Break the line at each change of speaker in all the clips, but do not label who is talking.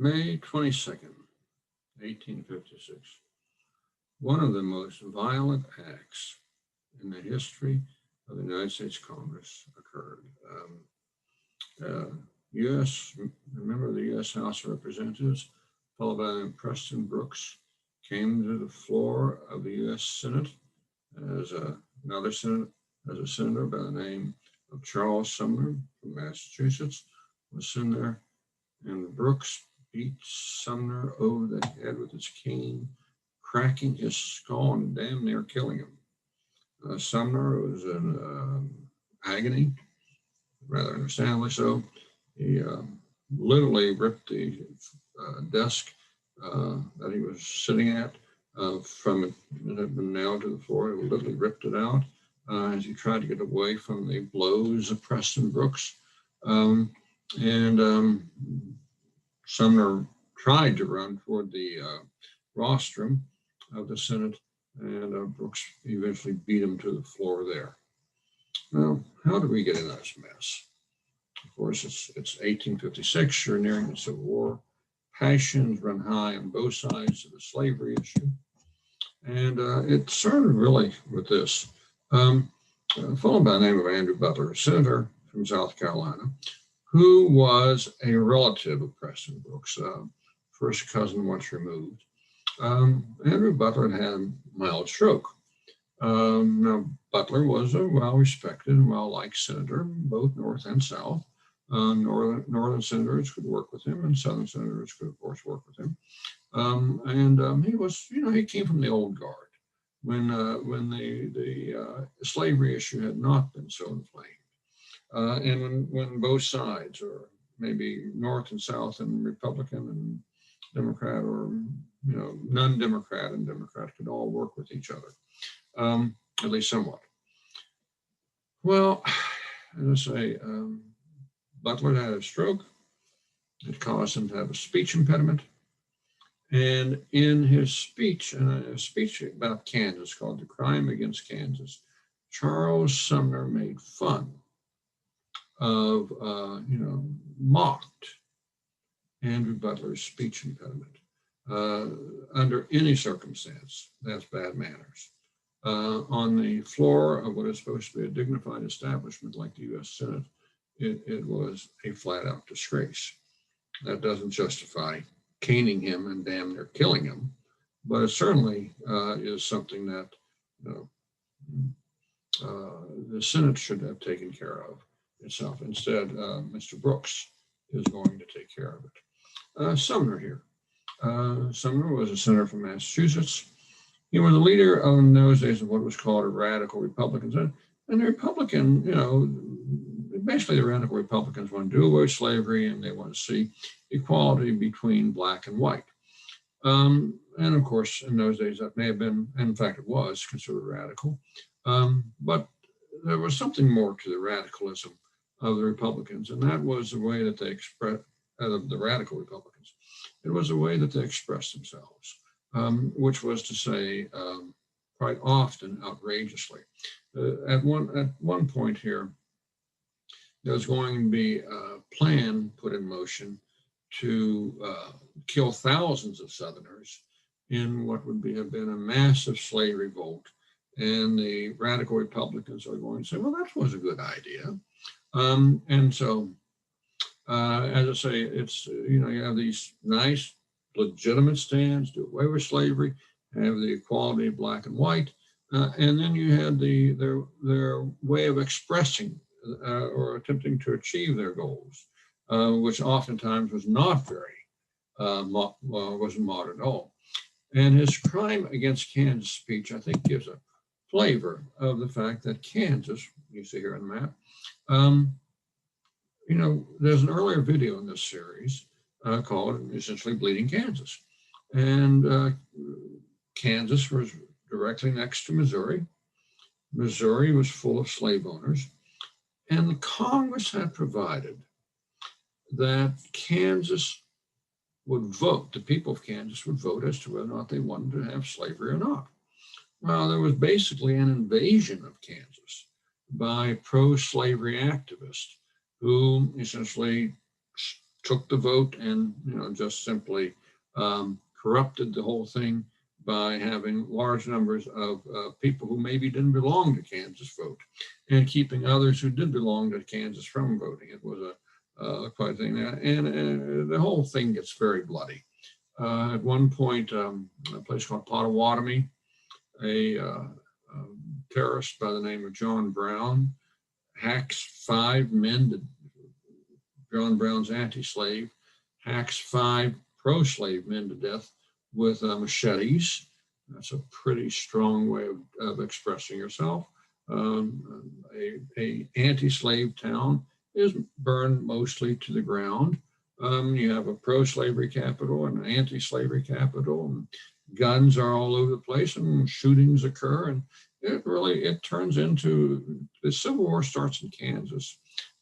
May 22nd, 1856. One of the most violent acts in the history of the United States Congress occurred. A member of the U.S. House of Representatives, followed by Preston Brooks, came to the floor of the U.S. Senate as a senator by the name of Charles Sumner from Massachusetts was sitting there, and Brooks beat Sumner over the head with his cane, cracking his skull and damn near killing him. Sumner was in agony, rather understandably so. He literally ripped the desk that he was sitting at from it. It had been nailed to the floor. He literally ripped it out as he tried to get away from the blows of Preston Brooks. Sumner tried to run toward the rostrum of the Senate, and Brooks eventually beat him to the floor there. Now, how did we get in this mess? Of course, it's 1856. You're nearing the Civil War. Passions run high on both sides of the slavery issue. And it started really with this. A fellow by the name of Andrew Butler, a senator from South Carolina, who was a relative of Preston Brooks, first cousin once removed. Andrew Butler had a mild stroke. Now, Butler was a well-respected and well-liked senator, both North and South. Northern senators could work with him, and Southern senators could, of course, work with him. He was, he came from the old guard when the slavery issue had not been so inflamed. And when both sides, or maybe North and South, and Republican and Democrat, or non-Democrat and Democrat, could all work with each other, at least somewhat. Well, as I say, Butler had a stroke. It caused him to have a speech impediment. And in his speech, a speech about Kansas called "The Crime Against Kansas," Charles Sumner made fun of, mocked Andrew Butler's speech impediment. Under any circumstance, that's bad manners. On the floor of what is supposed to be a dignified establishment like the U.S. Senate, it was a flat-out disgrace. That doesn't justify caning him and damn near killing him, but it certainly is something that the Senate should have taken care of itself. Instead, Mr. Brooks is going to take care of it. Sumner here. Sumner was a senator from Massachusetts. He was a leader in those days of what was called a radical Republicans. And the Republican, basically the radical Republicans want to do away with slavery, and they want to see equality between black and white. And of course, in those days, that may have been, in fact, it was considered radical. But there was something more to the radicalism of the Republicans, and that was the way that they expressed, the radical Republicans. It was the way that they expressed themselves, which was to say, quite often outrageously. At one point here, there was going to be a plan put in motion to kill thousands of Southerners in what would have been a massive slave revolt. And the radical Republicans are going to say, well, that was a good idea. And so, as I say, it's, you have these nice, legitimate stands, do away with slavery, have the equality of black and white, and then you had their way of expressing or attempting to achieve their goals, which oftentimes was not very, wasn't modern at all. And his crime against Kansas speech, I think, gives a flavor of the fact that Kansas, you see here on the map, there's an earlier video in this series called essentially Bleeding Kansas. And Kansas was directly next to Missouri. Missouri was full of slave owners. And the Congress had provided that Kansas would vote, the people of Kansas would vote as to whether or not they wanted to have slavery or not. Well, there was basically an invasion of Kansas by pro-slavery activists who essentially took the vote and, just simply corrupted the whole thing by having large numbers of people who maybe didn't belong to Kansas vote, and keeping others who did belong to Kansas from voting. It was quite a thing. And the whole thing gets very bloody. At one point, a place called Pottawatomie, a terrorist by the name of John Brown hacks 5 men, John Brown's anti-slave, hacks 5 pro-slave men to death with machetes. That's a pretty strong way of expressing yourself. A anti-slave town is burned mostly to the ground. You have a pro-slavery capital and an anti-slavery capital, and guns are all over the place, and shootings occur, and it turns into, the Civil War starts in Kansas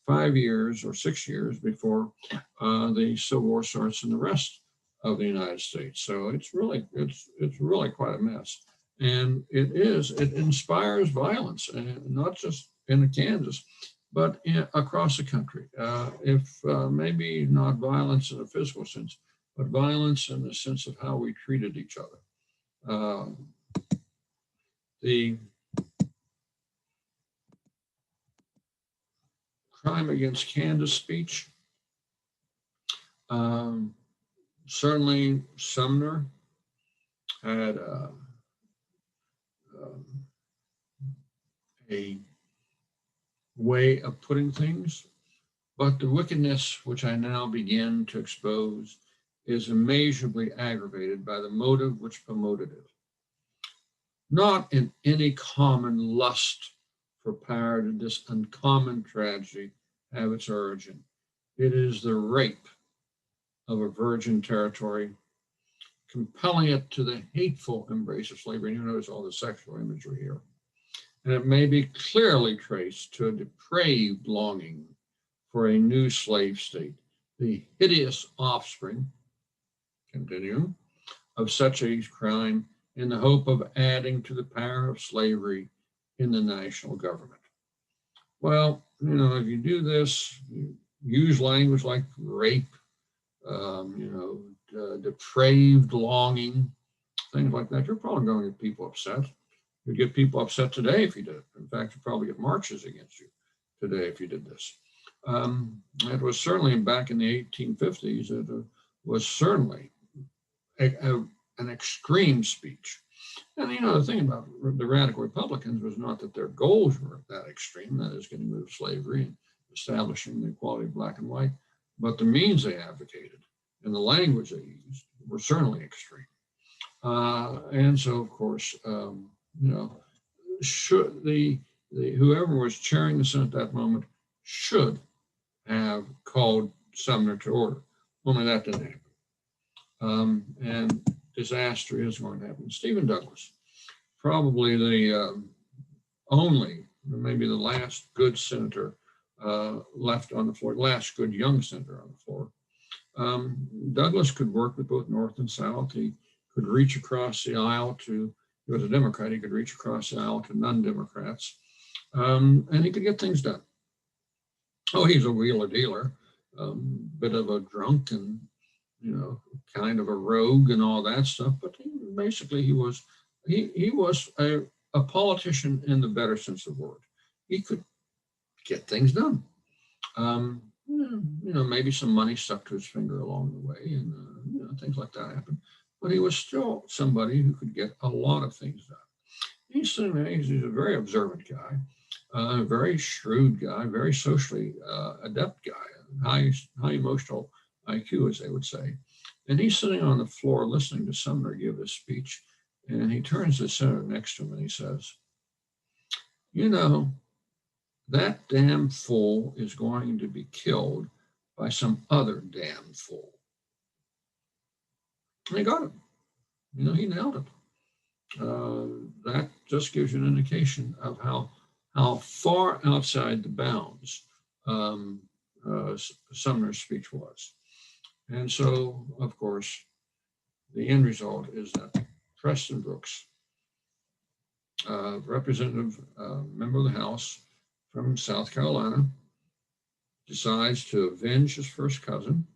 5 years or 6 years before the Civil War starts in the rest of the United States. So it's really quite a mess, and it inspires violence, and not just in Kansas, but across the country. If maybe not violence in a physical sense, but violence in the sense of how we treated each other. The crime against Kansas speech, certainly Sumner had a way of putting things, but the wickedness which I now begin to expose is immeasurably aggravated by the motive which promoted it. Not in any common lust for power did this uncommon tragedy have its origin. It is the rape of a virgin territory, compelling it to the hateful embrace of slavery. And you notice all the sexual imagery here. And it may be clearly traced to a depraved longing for a new slave state, the hideous offspring, continue, of such a crime, in the hope of adding to the power of slavery in the national government. Well, if you do this, you use language like rape, depraved longing, things like that, you're probably going to get people upset. You'd get people upset today if you did it. In fact, you'd probably get marches against you today if you did this. It was certainly back in the 1850s, it was certainly an extreme speech. And the thing about the radical Republicans was not that their goals were that extreme, that is getting rid of slavery and establishing the equality of black and white, but the means they advocated and the language they used were certainly extreme. And so, of course, should the whoever was chairing the Senate at that moment should have called Sumner to order. Only that didn't happen. And disaster is going to happen. Stephen Douglas, probably the only, maybe the last good senator left on the floor, last good young senator on the floor. Douglas could work with both North and South. He could reach across the aisle to, he was a Democrat, he could reach across the aisle to non-Democrats, and he could get things done. Oh, he's a wheeler dealer, bit of a drunk and, kind of a rogue and all that stuff, but he was a politician in the better sense of the word. He could get things done. Maybe some money stuck to his finger along the way, and things like that happened. But he was still somebody who could get a lot of things done. He's a very observant guy, a very shrewd guy, very socially adept guy, high emotional IQ, as they would say. And he's sitting on the floor listening to Sumner give this speech, and he turns to the senator next to him and he says, that damn fool is going to be killed by some other damn fool. And he got it. He nailed it. That just gives you an indication of how far outside the bounds Sumner's speech was. And so, of course, the end result is that Preston Brooks, representative, member of the House from South Carolina, decides to avenge his first cousin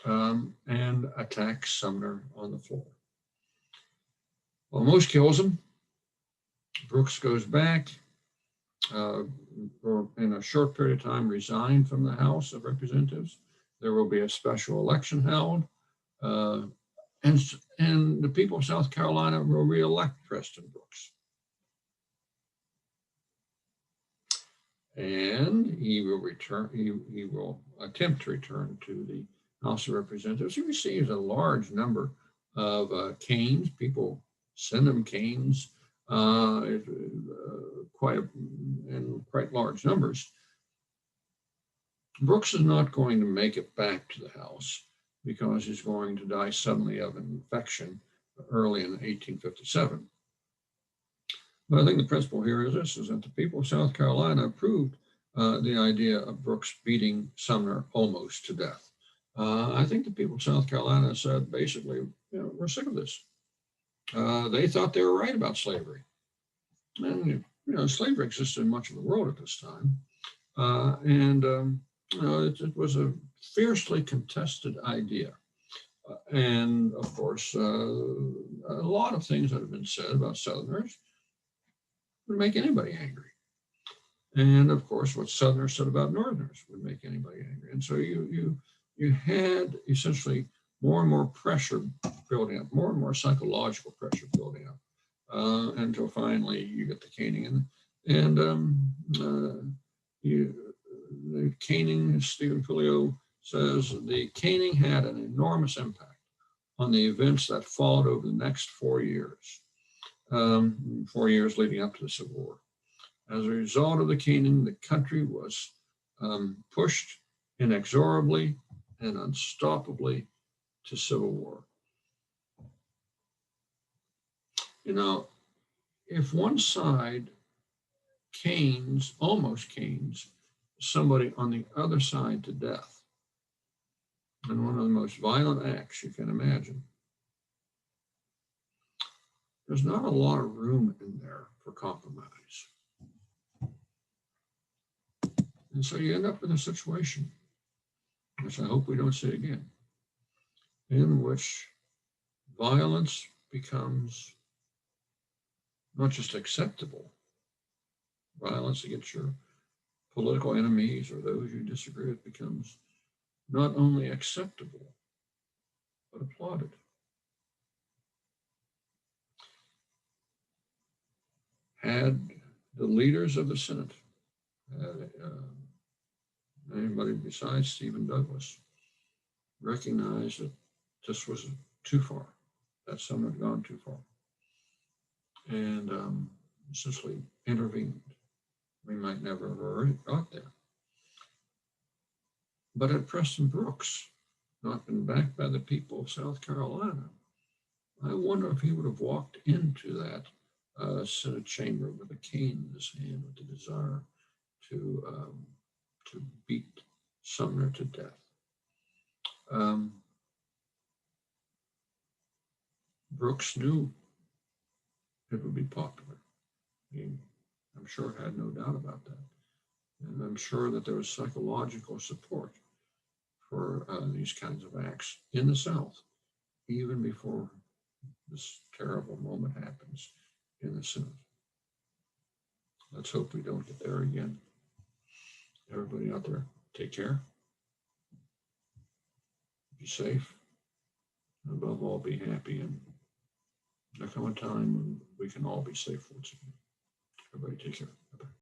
and attacks Sumner on the floor. Almost kills him. Brooks goes back, or in a short period of time, resigned from the House of Representatives. There will be a special election held, and the people of South Carolina will re-elect Preston Brooks. And he will return. He will attempt to return to the House of Representatives. He receives a large number of canes. People send him canes, quite large numbers. Brooks is not going to make it back to the House because he's going to die suddenly of an infection early in 1857. But I think the principle here is this, is that the people of South Carolina approved the idea of Brooks beating Sumner almost to death. I think the people of South Carolina said, basically, we're sick of this. They thought they were right about slavery. And, slavery existed in much of the world at this time. It was a fiercely contested idea. And of course, a lot of things that have been said about Southerners would make anybody angry. And of course, what Southerners said about Northerners would make anybody angry. And so you had essentially more and more pressure building up, more and more psychological pressure building up, until finally you get the caning. The caning, Stephen Filio says, the caning had an enormous impact on the events that followed over the next 4 years. 4 years leading up to the Civil War. As a result of the caning, the country was pushed inexorably and unstoppably to civil war. If one side almost canes somebody on the other side to death, in one of the most violent acts you can imagine, there's not a lot of room in there for compromise. And so you end up in a situation, which I hope we don't see again, in which violence becomes not just acceptable, violence against your political enemies or those you disagree with becomes not only acceptable, but applauded. Had the leaders of the Senate, anybody besides Stephen Douglas, recognized that this was too far, that Sumner had gone too far, and essentially intervened, we might never have already got there. But had Preston Brooks not been backed by the people of South Carolina, I wonder if he would have walked into that Senate chamber with a cane in his hand with the desire to beat Sumner to death. Brooks knew it would be popular. I'm sure had no doubt about that. And I'm sure that there was psychological support for these kinds of acts in the South, even before this terrible moment happens in the Senate. Let's hope we don't get there again. Everybody out there, take care. Be safe. And above all, be happy. And there'll come a time when we can all be safe once again. Everybody take care.